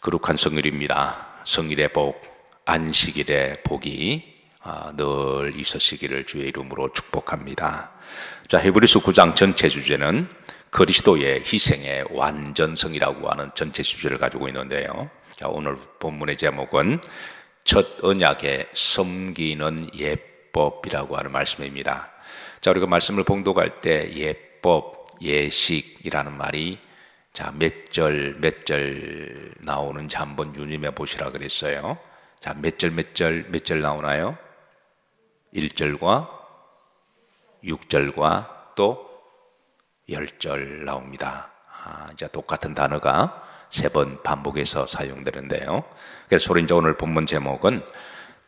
거룩한 성일입니다. 성일의 복, 안식일의 복이 늘 있으시기를 주의 이름으로 축복합니다. 자, 히브리서 9장 전체 주제는 그리스도의 희생의 완전성이라고 하는 전체 주제를 가지고 있는데요. 자, 오늘 본문의 제목은 첫 언약의 섬기는 예법이라고 하는 말씀입니다. 자, 우리가 말씀을 봉독할 때 예법, 예식이라는 말이 자, 몇 절 나오는지 한번 유념해 보시라 그랬어요. 자, 몇 절 나오나요? 1절과 6절과 또 10절 나옵니다. 이제 똑같은 단어가 3번 반복해서 사용되는데요. 그래서 이제 오늘 본문 제목은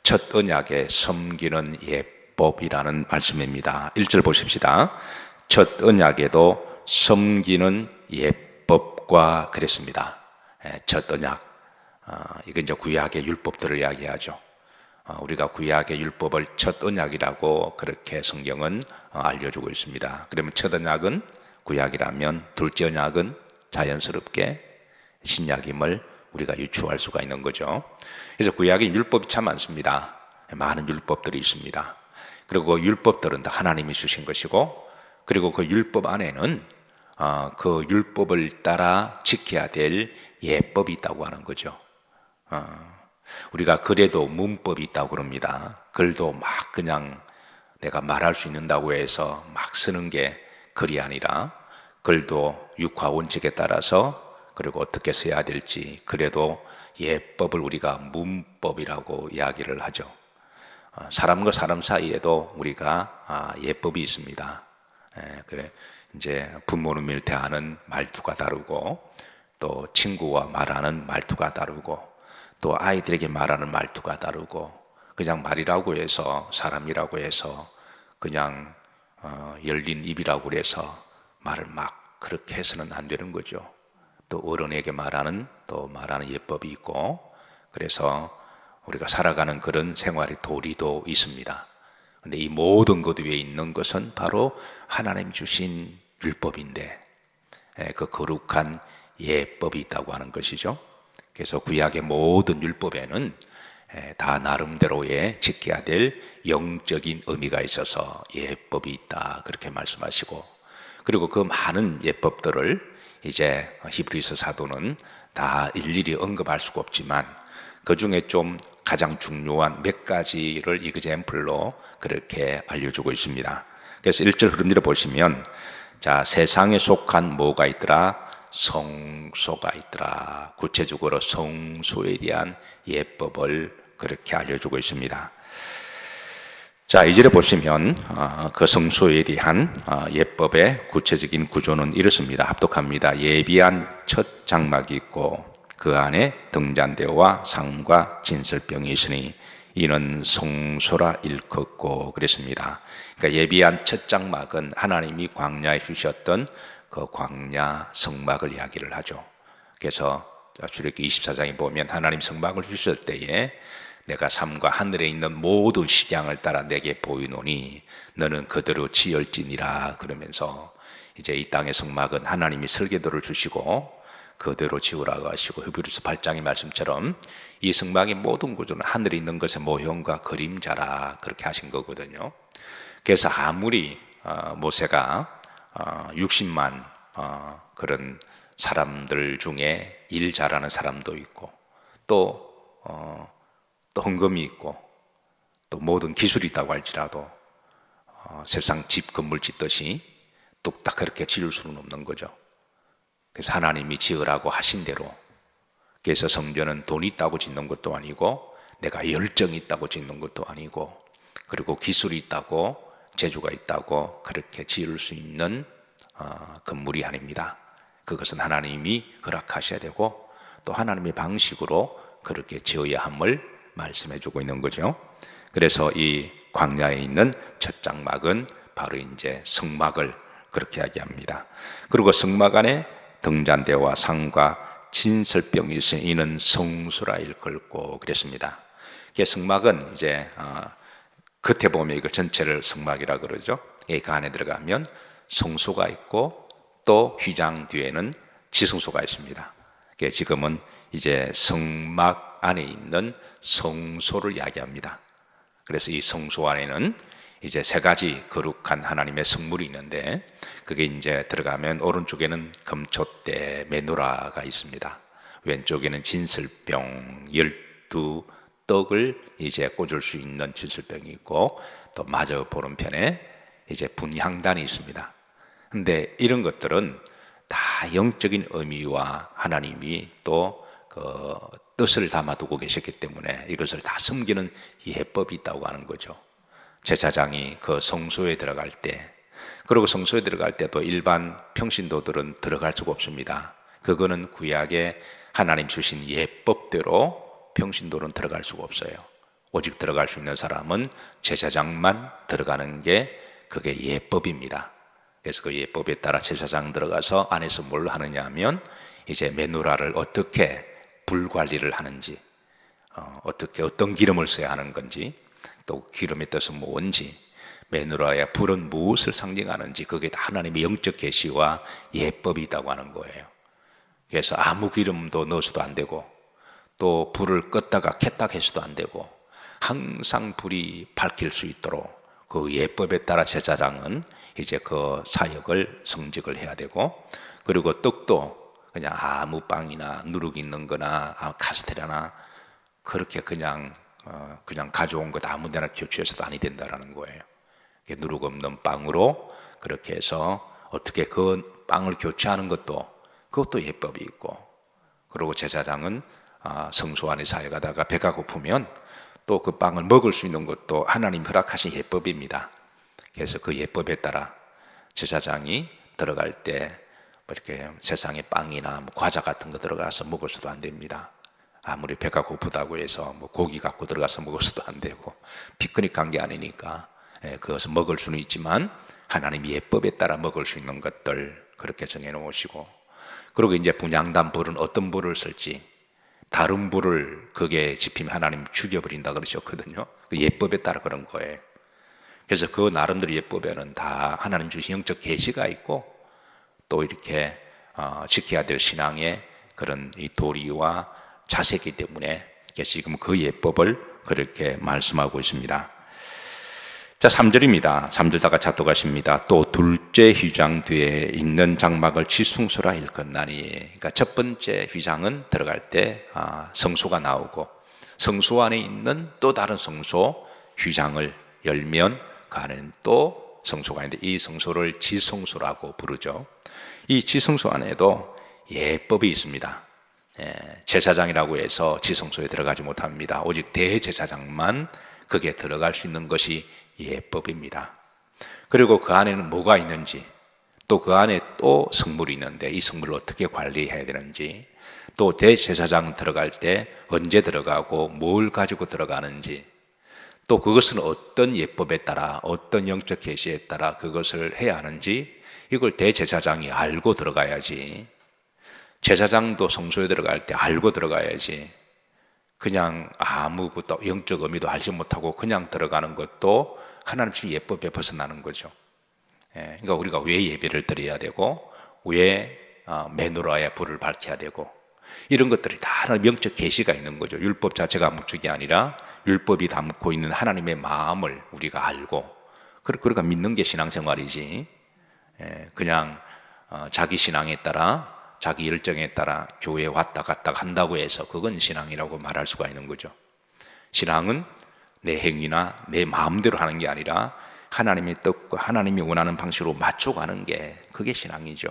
첫 언약의 섬기는 예법이라는 말씀입니다. 1절 보십시다. 첫 언약에도 섬기는 예법과 그랬습니다. 첫 언약, 이건 이제 구약의 율법들을 이야기하죠. 우리가 구약의 율법을 첫 언약이라고 그렇게 성경은 알려주고 있습니다. 그러면 첫 언약은 구약이라면 둘째 언약은 자연스럽게 신약임을 우리가 유추할 수가 있는 거죠. 그래서 구약의 율법이 참 많습니다. 많은 율법들이 있습니다. 그리고 그 율법들은 다 하나님이 주신 것이고, 그리고 그 율법 안에는 그 율법을 따라 지켜야 될 예법이 있다고 하는 거죠. 우리가 글에도 문법이 있다고 그럽니다. 글도 막 그냥 내가 말할 수 있는다고 해서 막 쓰는 게 글이 아니라, 글도 육화 원칙에 따라서 그리고 어떻게 써야 될지, 그래도 예법을 우리가 문법이라고 이야기를 하죠. 사람과 사람 사이에도 우리가 예법이 있습니다. 이제 부모님을 대하는 말투가 다르고, 또 친구와 말하는 말투가 다르고, 또 아이들에게 말하는 말투가 다르고, 그냥 말이라고 해서, 사람이라고 해서 그냥 열린 입이라고 해서 말을 막 그렇게 해서는 안 되는 거죠. 또 어른에게 말하는 예법이 있고, 그래서 우리가 살아가는 그런 생활의 도리도 있습니다. 근데 이 모든 것 위에 있는 것은 바로 하나님 주신 율법인데, 그 거룩한 예법이 있다고 하는 것이죠. 그래서 구약의 모든 율법에는 다 나름대로의 지켜야 될 영적인 의미가 있어서 예법이 있다, 그렇게 말씀하시고, 그리고 그 많은 예법들을 이제 히브리서 사도는 다 일일이 언급할 수가 없지만, 그 중에 좀 가장 중요한 몇 가지를 이그젬플로 그렇게 알려주고 있습니다. 그래서 1절 흐름대로 보시면, 자, 세상에 속한 뭐가 있더라? 성소가 있더라. 구체적으로 성소에 대한 예법을 그렇게 알려주고 있습니다. 자, 2절에 보시면 그 성소에 대한 예법의 구체적인 구조는 이렇습니다. 합독합니다. 예비한 첫 장막이 있고 그 안에 등잔대와 상과 진설병이 있으니 이는 성소라 일컫고 그랬습니다. 그러니까 예비한 첫 장막은 하나님이 광야에 주셨던 그 광야 성막을 이야기를 하죠. 그래서 출애굽기 24장에 보면 하나님 성막을 주실 때에 내가 삶과 하늘에 있는 모든 식양을 따라 내게 보이노니 너는 그대로 지을지니라 그러면서, 이제 이 땅의 성막은 하나님이 설계도를 주시고 그대로 지으라고 하시고, 히브리서 8장의 말씀처럼 이 성막의 모든 구조는 하늘에 있는 것의 모형과 그림자라 그렇게 하신 거거든요. 그래서 아무리 모세가 60만 그런 사람들 중에 일 잘하는 사람도 있고, 또 헌금이 있고, 또 모든 기술이 있다고 할지라도 세상 집 건물 짓듯이 뚝딱 그렇게 지을 수는 없는 거죠. 그래서 하나님이 지으라고 하신 대로, 그래서 성전은 돈이 있다고 짓는 것도 아니고, 내가 열정이 있다고 짓는 것도 아니고, 그리고 기술이 있다고, 재주가 있다고 그렇게 지을 수 있는 건물이 아닙니다. 그것은 하나님이 허락하셔야 되고, 또 하나님의 방식으로 그렇게 지어야 함을 말씀해 주고 있는 거죠. 그래서 이 광야에 있는 첫 장막은 바로 이제 성막을 그렇게 이야기합니다. 그리고 성막 안에 등잔대와 상과 진설병이 있으니 이는 성소라 일컬고 그랬습니다. 성막은 이제 겉에 보면 이거 전체를 성막이라 그러죠. 그 안에 들어가면 성소가 있고, 또 휘장 뒤에는 지성소가 있습니다. 지금은 이제 성막 안에 있는 성소를 이야기합니다. 그래서 이 성소 안에는 이제 세 가지 거룩한 하나님의 성물이 있는데, 그게 이제 들어가면 오른쪽에는 금촛대 메노라가 있습니다. 왼쪽에는 진설병 12떡을 이제 꽂을 수 있는 진설병이 있고, 또 마저 보른편에 이제 분향단이 있습니다. 근데 이런 것들은 다 영적인 의미와 하나님이 또 그 뜻을 담아두고 계셨기 때문에 이것을 다 섬기는 예법이 있다고 하는 거죠. 제사장이 그 성소에 들어갈 때, 그리고 성소에 들어갈 때도 일반 평신도들은 들어갈 수가 없습니다. 그거는 구약에 하나님 주신 예법대로 평신도는 들어갈 수가 없어요. 오직 들어갈 수 있는 사람은 제사장만 들어가는 게 그게 예법입니다. 그래서 그 예법에 따라 제사장 들어가서 안에서 뭘 하느냐 하면 이제 메누라를 어떻게 불 관리를 하는지, 어떻게 어떤 기름을 써야 하는 건지, 또 기름의 뜻은 뭔지, 메누라의 불은 무엇을 상징하는지, 그게 다 하나님의 영적 계시와 예법이 있다고 하는 거예요. 그래서 아무 기름도 넣어서도 안 되고, 또 불을 껐다가 켰다 해서도 안 되고, 항상 불이 밝힐 수 있도록 그 예법에 따라 제사장은 이제 그 사역을 성직을 해야 되고, 그리고 떡도 그냥 아무 빵이나 누룩 있는 거나 카스테라나 그렇게 그냥 가져온 것 아무 데나 교취해서도 아니 된다라는 거예요. 누룩 없는 빵으로 그렇게 해서 어떻게 그 빵을 교체하는 것도, 그것도 예법이 있고, 그리고 제사장은 성소 안에 사역하다가 배가 고프면 또 그 빵을 먹을 수 있는 것도 하나님 허락하신 예법입니다. 그래서 그 예법에 따라 제사장이 들어갈 때 이렇게 세상에 빵이나 과자 같은 거 들어가서 먹을 수도 안 됩니다. 아무리 배가 고프다고 해서 고기 갖고 들어가서 먹을 수도 안 되고, 피크닉 간 게 아니니까 그것을 먹을 수는 있지만 하나님의 예법에 따라 먹을 수 있는 것들 그렇게 정해 놓으시고, 그리고 이제 분향단 불은 어떤 불을 쓸지, 다른 불을 그게 지피면 하나님 죽여버린다 그러셨거든요. 그 예법에 따라 그런 거예요. 그래서 그 나름대로 예법에는 다 하나님 주신 영적 계시가 있고, 또 이렇게 지켜야 될 신앙의 그런 이 도리와 자세이기 때문에 지금 그 예법을 그렇게 말씀하고 있습니다. 자, 3절입니다. 3절 다 같이 합독하십니다. 또 둘째 휘장 뒤에 있는 장막을 지승소라 일컫나니. 그러니까 첫 번째 휘장은 들어갈 때 성소가 나오고, 성소 안에 있는 또 다른 성소 휘장을 열면 그 안에는 또 성소가 있는데, 이 성소를 지성소라고 부르죠. 이 지성소 안에도 예법이 있습니다. 제사장이라고 해서 지성소에 들어가지 못합니다. 오직 대제사장만 거기에 들어갈 수 있는 것이 예법입니다. 그리고 그 안에는 뭐가 있는지, 또 그 안에 또 성물이 있는데 이 성물을 어떻게 관리해야 되는지, 또 대제사장 들어갈 때 언제 들어가고 뭘 가지고 들어가는지, 또 그것은 어떤 예법에 따라 어떤 영적 계시에 따라 그것을 해야 하는지, 이걸 대제사장이 알고 들어가야지. 제사장도 성소에 들어갈 때 알고 들어가야지. 그냥 아무것도 영적 의미도 알지 못하고 그냥 들어가는 것도 하나님 주신 예법에 벗어나는 거죠. 그러니까 우리가 왜 예배를 드려야 되고, 왜 메노라의 불을 밝혀야 되고, 이런 것들이 다 하나님 영적 계시가 있는 거죠. 율법 자체가 목적이 아니라 율법이 담고 있는 하나님의 마음을 우리가 알고, 그러니까 믿는 게 신앙생활이지. 그냥 자기 신앙에 따라, 자기 열정에 따라 교회에 왔다 갔다 한다고 해서 그건 신앙이라고 말할 수가 있는 거죠. 신앙은 내 행위나 내 마음대로 하는 게 아니라 하나님의 뜻과 하나님이 원하는 방식으로 맞춰가는 게 그게 신앙이죠.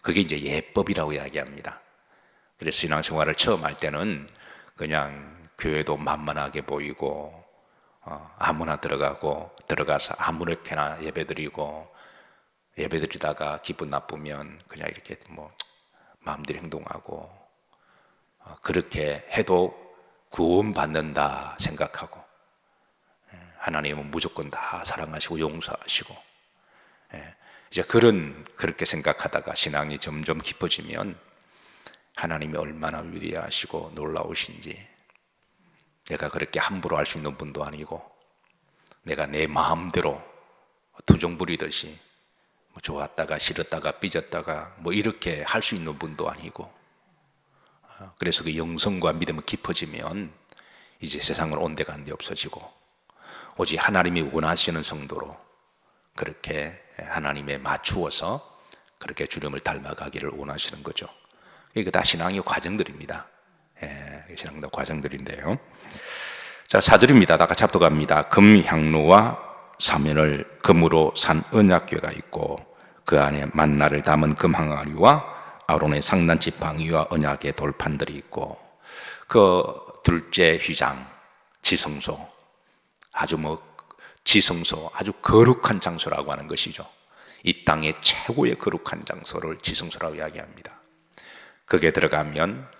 그게 이제 예법이라고 이야기합니다. 그래서 신앙생활을 처음 할 때는 그냥 교회도 만만하게 보이고, 아무나 들어가서 아무렇게나 예배드리고, 예배드리다가 기분 나쁘면 그냥 이렇게 마음대로 행동하고, 그렇게 해도 구원받는다 생각하고, 하나님은 무조건 다 사랑하시고 용서하시고, 이제 그렇게 생각하다가 신앙이 점점 깊어지면 하나님이 얼마나 위대하시고 놀라우신지, 내가 그렇게 함부로 할 수 있는 분도 아니고, 내가 내 마음대로 투정 부리듯이 좋았다가 싫었다가 삐졌다가 이렇게 할 수 있는 분도 아니고, 그래서 그 영성과 믿음이 깊어지면 이제 세상을 온데간데 없어지고 오직 하나님이 원하시는 성도로 그렇게 하나님에 맞추어서 그렇게 주님을 닮아가기를 원하시는 거죠. 이거 다 신앙의 과정들입니다. 신앙의 과정들인데요. 자, 4절입니다. 다 같이 합독합니다. 금향로와 사면을 금으로 산 언약궤가 있고 그 안에 만나를 담은 금항아리와 아론의 상단 지팡이와 언약의 돌판들이 있고, 그 둘째 휘장 지성소, 아주 지성소, 아주 거룩한 장소라고 하는 것이죠. 이 땅의 최고의 거룩한 장소를 지성소라고 이야기합니다. 거기에 들어가면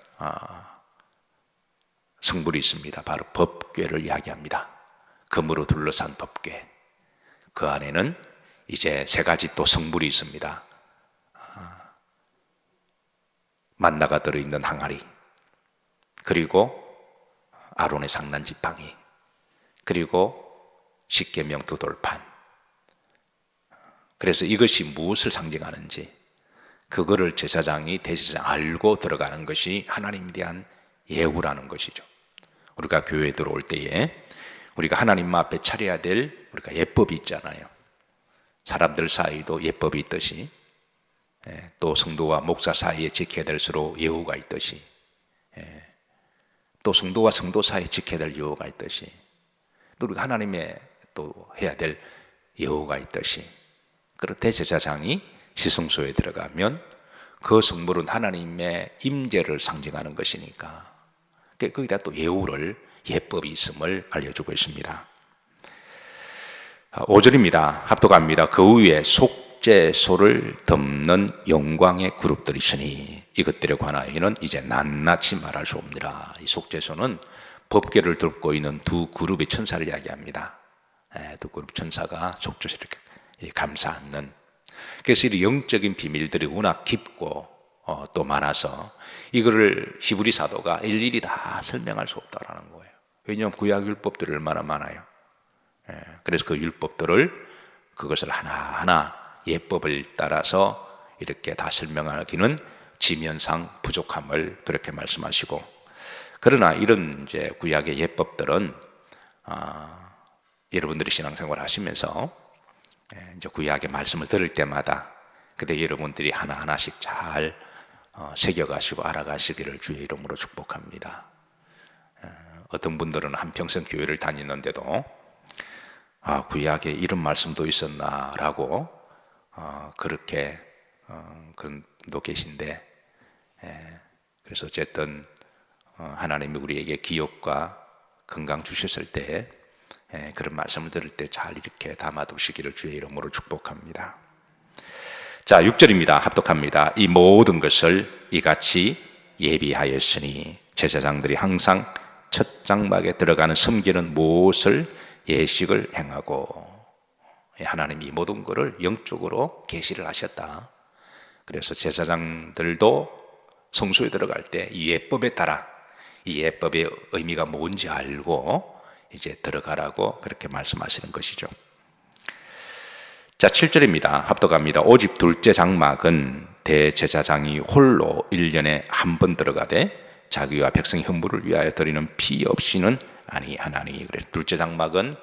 성물이 있습니다. 바로 법궤를 이야기합니다. 금으로 둘러싼 법궤. 그 안에는 이제 세 가지 또 성물이 있습니다. 만나가 들어있는 항아리, 그리고 아론의 상단 지팡이, 그리고 십계명 두 돌판. 그래서 이것이 무엇을 상징하는지 그거를 제사장이 대제사장 알고 들어가는 것이 하나님에 대한 예우라는 것이죠. 우리가 교회에 들어올 때에 우리가 하나님 앞에 차려야 될 우리가 예법이 있잖아요. 사람들 사이도 예법이 있듯이 또 성도와 목사 사이에 지켜야 될 서로 예우가 있듯이 또 성도와 성도 사이에 지켜야 될 예우가 있듯이 또 우리가 하나님의 또 해야 될 예우가 있듯이, 그런 대제사장이 지성소에 들어가면 그 성물은 하나님의 임재를 상징하는 것이니까 거기다 또 예우를, 예법이 있음을 알려주고 있습니다. 5절입니다. 합독합니다. 그 위에 속죄소를 덮는 영광의 그룹들이 있으니 이것들에 관하여는 이제 낱낱이 말할 수 없느라. 이 속죄소는 법궤를 들고 있는 두 그룹의 천사를 이야기합니다. 두 그룹 천사가 속죄소를 이렇게 감싸 안는. 그래서 이 영적인 비밀들이 워낙 깊고 또 많아서 이거를 히브리 사도가 일일이 다 설명할 수 없다라는 거예요. 왜냐하면 구약 율법들이 얼마나 많아요. 그래서 그 율법들을 그것을 하나하나 예법을 따라서 이렇게 다 설명하기는 지면상 부족함을 그렇게 말씀하시고, 그러나 이런 이제 구약의 예법들은 여러분들이 신앙생활 하시면서 이제 구약의 말씀을 들을 때마다 그때 여러분들이 하나하나씩 잘 새겨가시고 알아가시기를 주의 이름으로 축복합니다. 어떤 분들은 한평생 교회를 다니는데도 구약에 이런 말씀도 있었나라고 그렇게 그런 분도 계신데, 그래서 어쨌든 하나님이 우리에게 기억과 건강 주셨을 때 그런 말씀을 들을 때 잘 이렇게 담아두시기를 주의 이름으로 축복합니다. 자, 6절입니다. 합독합니다. 이 모든 것을 이같이 예비하였으니 제사장들이 항상 첫 장막에 들어가는 섬기는 무엇을 예식을 행하고, 하나님이 이 모든 것을 영적으로 계시를 하셨다. 그래서 제사장들도 성소에 들어갈 때 이 예법에 따라 이 예법의 의미가 뭔지 알고 이제 들어가라고 그렇게 말씀하시는 것이죠. 자, 7절입니다. 합독합니다. 오직 둘째 장막은 대제사장이 홀로 1년에 한 번 들어가되 자기와 백성 흠부를 위하여 드리는 피 없이는 아니하나니. 그래서 둘째 장막은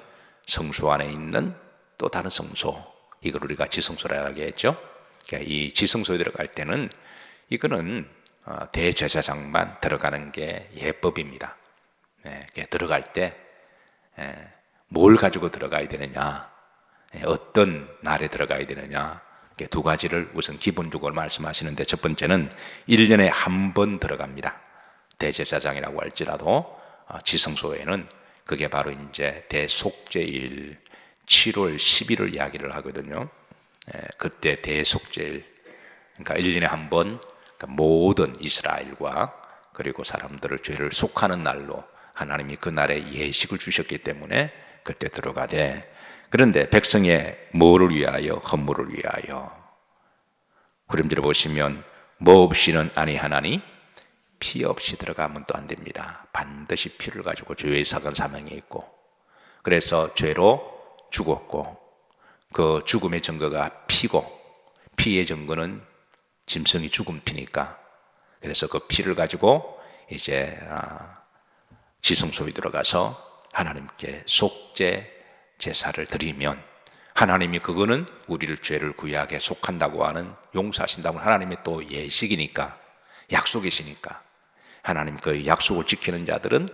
성소 안에 있는 또 다른 성소, 이걸 우리가 지성소라고 하겠죠. 그러니까 이 지성소에 들어갈 때는 이거는 대제사장만 들어가는 게 예법입니다. 들어갈 때 뭘 가지고 들어가야 되느냐, 어떤 날에 들어가야 되느냐, 두 가지를 우선 기본적으로 말씀하시는데, 첫 번째는 1년에 한 번 들어갑니다. 대제사장이라고 할지라도 지성소에는 그게 바로 이제 대속죄일 7월 10일을 이야기를 하거든요. 그때 대속죄일, 그러니까 1년에 한 번 모든 이스라엘과 그리고 사람들을 죄를 속하는 날로 하나님이 그 날에 예식을 주셨기 때문에 그때 들어가되, 그런데 백성의 뭐를 위하여? 헌물을 위하여. 후렴지를 보시면 뭐 없이는 아니하나니 피 없이 들어가면 또 안 됩니다. 반드시 피를 가지고 죄의 사건 사명이 있고, 그래서 죄로 죽었고 그 죽음의 증거가 피고, 피의 증거는 짐승이 죽은 피니까, 그래서 그 피를 가지고 이제 지성소에 들어가서 하나님께 속죄 제사를 드리면 하나님이 그거는 우리를 죄를 구약에 속한다고 하는 용서하신다고 하나님의 또 예식이니까 약속이시니까 하나님 그 약속을 지키는 자들은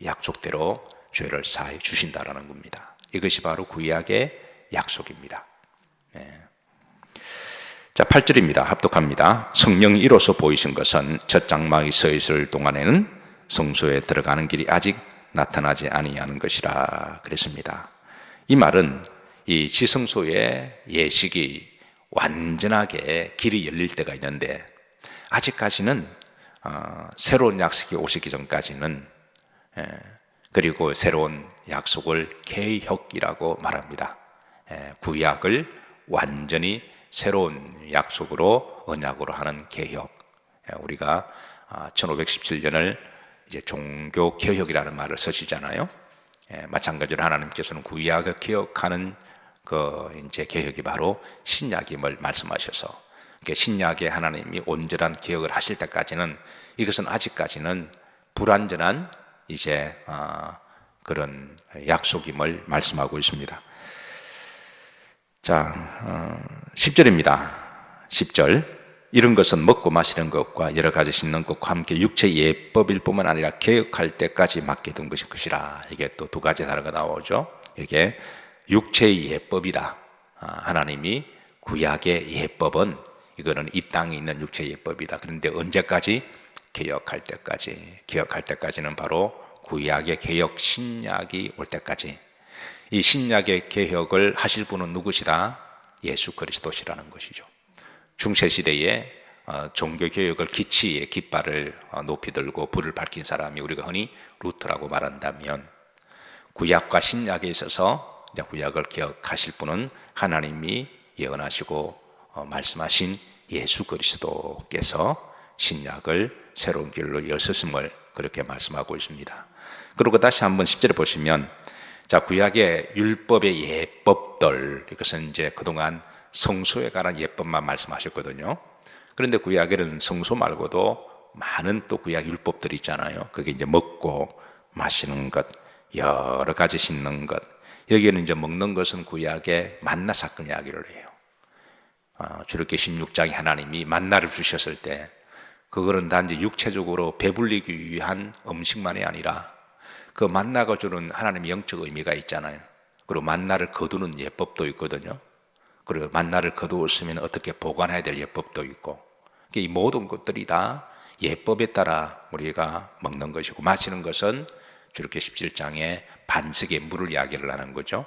약속대로 죄를 사해 주신다라는 겁니다. 이것이 바로 구약의 약속입니다. 자, 8절입니다. 합독합니다. 성령이 이로써 보이신 것은 첫 장막이 서 있을 동안에는 성소에 들어가는 길이 아직 나타나지 아니하는 것이라 그랬습니다. 이 말은 이 지성소의 예식이 완전하게 길이 열릴 때가 있는데 아직까지는 새로운 약속이 오시기 전까지는 그리고 새로운 약속을 개혁이라고 말합니다. 구약을 완전히 새로운 약속으로 언약으로 하는 개혁. 우리가 1517년을 이제 종교 개혁이라는 말을 쓰시잖아요. 마찬가지로 하나님께서는 구약을 개혁하는 그 이제 개혁이 바로 신약임을 말씀하셔서 신약에 하나님이 온전한 개혁을 하실 때까지는 이것은 아직까지는 불완전한 이제 그런 약속임을 말씀하고 있습니다. 자, 10절입니다. 10절. 이런 것은 먹고 마시는 것과 여러 가지 씻는 것과 함께 육체 예법일 뿐만 아니라 개혁할 때까지 맡겨둔 것이라. 이게 또 두 가지 단어가 나오죠. 이게 육체의 예법이다. 하나님이 구약의 예법은 이거는 이 땅에 있는 육체의 예법이다. 그런데 언제까지? 개혁할 때까지. 개혁할 때까지는 바로 구약의 개혁 신약이 올 때까지. 이 신약의 개혁을 하실 분은 누구시다? 예수 그리스도시라는 것이죠. 중세시대에 종교개혁을 기치에 깃발을 높이 들고 불을 밝힌 사람이 우리가 흔히 루터라고 말한다면 구약과 신약에 있어서 이제 구약을 개혁하실 분은 하나님이 예언하시고 말씀하신 예수 그리스도께서 신약을 새로운 길로 여셨음을 그렇게 말씀하고 있습니다. 그리고 다시 한번 10절에 보시면 자, 구약의 율법의 예법들, 이것은 이제 그동안 성소에 관한 예법만 말씀하셨거든요. 그런데 구약에는 성소 말고도 많은 또 구약 율법들이 있잖아요. 그게 이제 먹고 마시는 것, 여러 가지 씻는 것. 여기에는 이제 먹는 것은 구약의 만나 사건 이야기를 해요. 출애굽기 16장에 하나님이 만나를 주셨을 때 그거는 단지 육체적으로 배불리기 위한 음식만이 아니라 그 만나가 주는 하나님의 영적 의미가 있잖아요. 그리고 만나를 거두는 예법도 있거든요. 그리고 만나를 거두었으면 어떻게 보관해야 될 예법도 있고, 이 모든 것들이 다 예법에 따라 우리가 먹는 것이고, 마시는 것은 출애굽기 17장에 반석의 물을 이야기를 하는 거죠.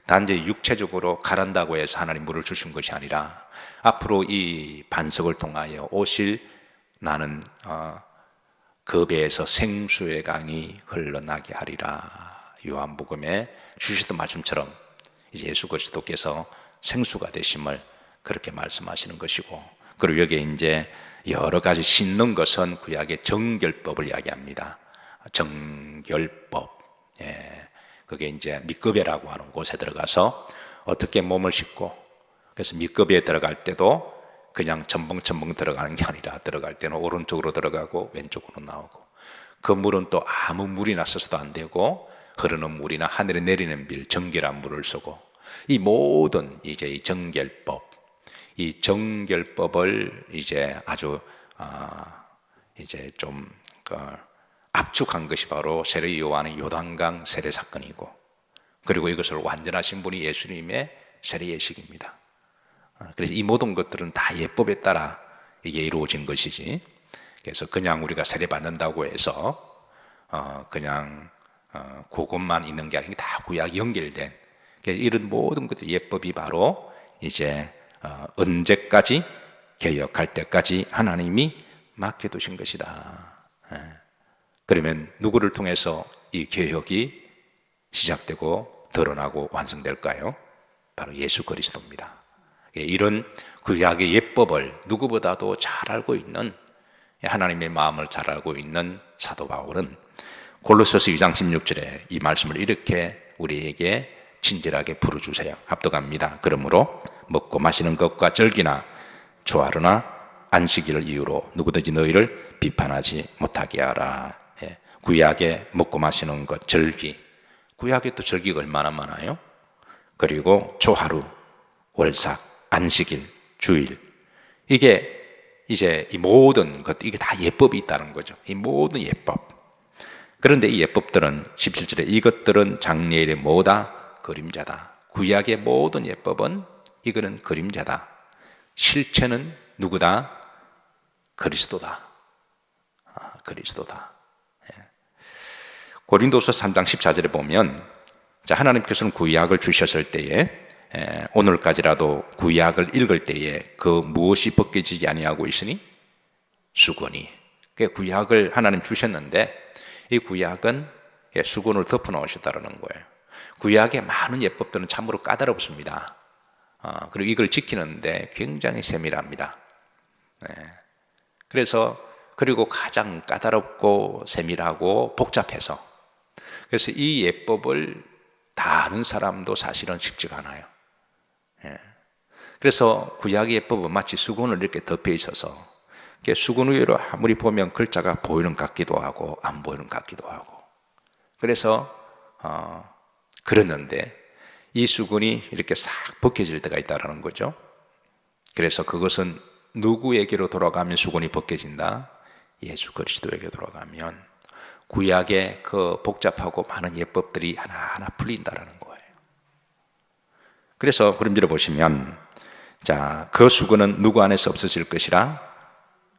단지 육체적으로 가란다고 해서 하나님 물을 주신 것이 아니라 앞으로 이 반석을 통하여 오실 나는 그 배에서 생수의 강이 흘러나게 하리라. 요한복음에 주시던 말씀처럼 이제 예수 그리스도께서 생수가 되심을 그렇게 말씀하시는 것이고, 그리고 여기에 이제 여러 가지 씻는 것은 구약의 정결법을 이야기합니다. 정결법. 그게 이제 mikve라고 하는 곳에 들어가서 어떻게 몸을 씻고, 그래서 mikve에 들어갈 때도 그냥 첨벙첨벙 들어가는 게 아니라 들어갈 때는 오른쪽으로 들어가고 왼쪽으로 나오고, 그 물은 또 아무 물이나 써서도 안 되고 흐르는 물이나 하늘에 내리는 빌, 정결한 물을 쓰고, 이 모든 이제 이 정결법, 이 정결법을 이제 아주 이제 좀 압축한 것이 바로 세례 요한의 요단강 세례 사건이고, 그리고 이것을 완전하신 분이 예수님의 세례 예식입니다. 그래서 이 모든 것들은 다 예법에 따라 이게 이루어진 것이지, 그래서 그냥 우리가 세례 받는다고 해서 그냥 그것만 있는 게 아니라 다 구약 연결된, 이런 모든 것들 예법이 바로 이제 언제까지 개혁할 때까지 하나님이 맡겨두신 것이다. 그러면 누구를 통해서 이 개혁이 시작되고 드러나고 완성될까요? 바로 예수 그리스도입니다. 이런 구약의 예법을 누구보다도 잘 알고 있는, 하나님의 마음을 잘 알고 있는 사도 바울은 골로새서 2장 16절에 이 말씀을 이렇게 우리에게 친절하게 풀어주세요. 합독합니다. 그러므로 먹고 마시는 것과 절기나 조하루나 안식일을 이유로 누구든지 너희를 비판하지 못하게 하라. 예. 구약에 먹고 마시는 것, 절기. 구약에 또 절기가 얼마나 많아요? 그리고 초하루, 월삭, 안식일, 주일. 이게 이제 이 모든 것, 이게 다 예법이 있다는 거죠. 이 모든 예법. 그런데 이 예법들은 17절에 이것들은 장래일의 뭐다? 그림자다. 구약의 모든 예법은 이거는 그림자다. 실체는 누구다? 그리스도다. 그리스도다. 예. 고린도서 3장 14절에 보면 하나님께서는 구약을 주셨을 때에 오늘까지라도 구약을 읽을 때에 그 무엇이 벗겨지지 아니하고 있으니? 수건이. 구약을 하나님 주셨는데 이 구약은 수건을 덮어 놓으셨다는 거예요. 구약의 많은 예법들은 참으로 까다롭습니다. 그리고 이걸 지키는데 굉장히 세밀합니다. 그리고 가장 까다롭고 세밀하고 복잡해서, 그래서 이 예법을 다 아는 사람도 사실은 쉽지가 않아요. 그래서 구약의 예법은 마치 수건을 이렇게 덮여 있어서 수건 위로 아무리 보면 글자가 보이는 것 같기도 하고 안 보이는 것 같기도 하고, 그래서 그랬는데 이 수건이 이렇게 싹 벗겨질 때가 있다는 거죠. 그래서 그것은 누구에게로 돌아가면 수건이 벗겨진다? 예수 그리스도에게 돌아가면 구약의 그 복잡하고 많은 예법들이 하나하나 풀린다는 거예요. 그래서 그림대로 보시면 그 수건은 누구 안에서 없어질 것이라?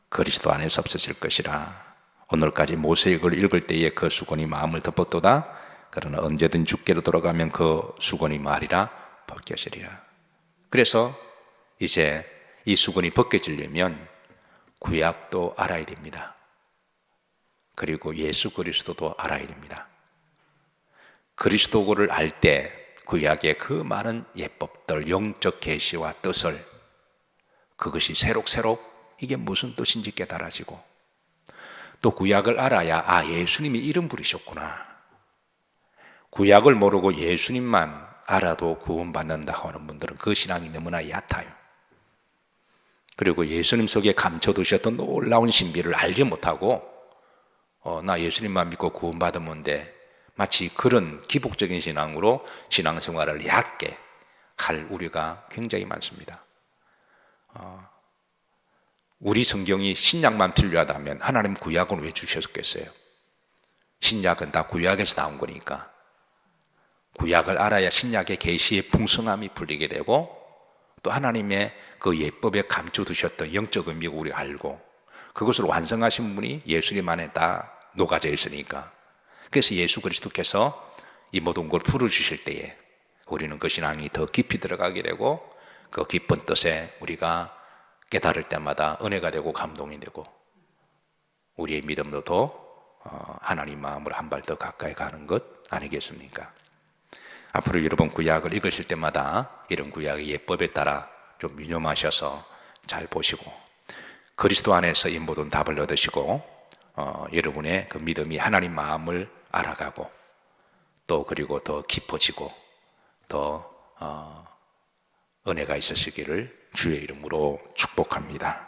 그리스도 안에서 없어질 것이라. 오늘까지 모세액을 읽을 때에 그 수건이 마음을 덮었도다. 그러나 언제든 주께로 돌아가면 그 수건이 말이라 벗겨지리라. 그래서 이제 이 수건이 벗겨지려면 구약도 알아야 됩니다. 그리고 예수 그리스도도 알아야 됩니다. 그리스도를 알 때 구약의 그 많은 예법들, 영적 계시와 뜻을, 그것이 새록새록 이게 무슨 뜻인지 깨달아지고, 또 구약을 알아야 예수님이 이름 부르셨구나. 구약을 모르고 예수님만 알아도 구원받는다 하는 분들은 그 신앙이 너무나 얕아요. 그리고 예수님 속에 감춰두셨던 놀라운 신비를 알지 못하고 나 예수님만 믿고 구원받으면 돼, 마치 그런 기복적인 신앙으로 신앙생활을 얕게 할 우리가 굉장히 많습니다. 우리 성경이 신약만 필요하다면 하나님 구약은 왜 주셨겠어요? 신약은 다 구약에서 나온 거니까. 구약을 알아야 신약의 계시의 풍성함이 풀리게 되고, 또 하나님의 그 예법에 감춰두셨던 영적 의미를 우리 알고, 그것을 완성하신 분이 예수님 안에 다 녹아져 있으니까. 그래서 예수 그리스도께서 이 모든 걸 풀어주실 때에 우리는 그 신앙이 더 깊이 들어가게 되고, 그 깊은 뜻에 우리가 깨달을 때마다 은혜가 되고 감동이 되고, 우리의 믿음도 더 하나님 마음으로 한 발 더 가까이 가는 것 아니겠습니까? 앞으로 여러분 구약을 읽으실 때마다 이런 구약의 예법에 따라 좀 유념하셔서 잘 보시고, 그리스도 안에서 이 모든 답을 얻으시고, 여러분의 그 믿음이 하나님 마음을 알아가고, 또 그리고 더 깊어지고 더 은혜가 있으시기를 주의 이름으로 축복합니다.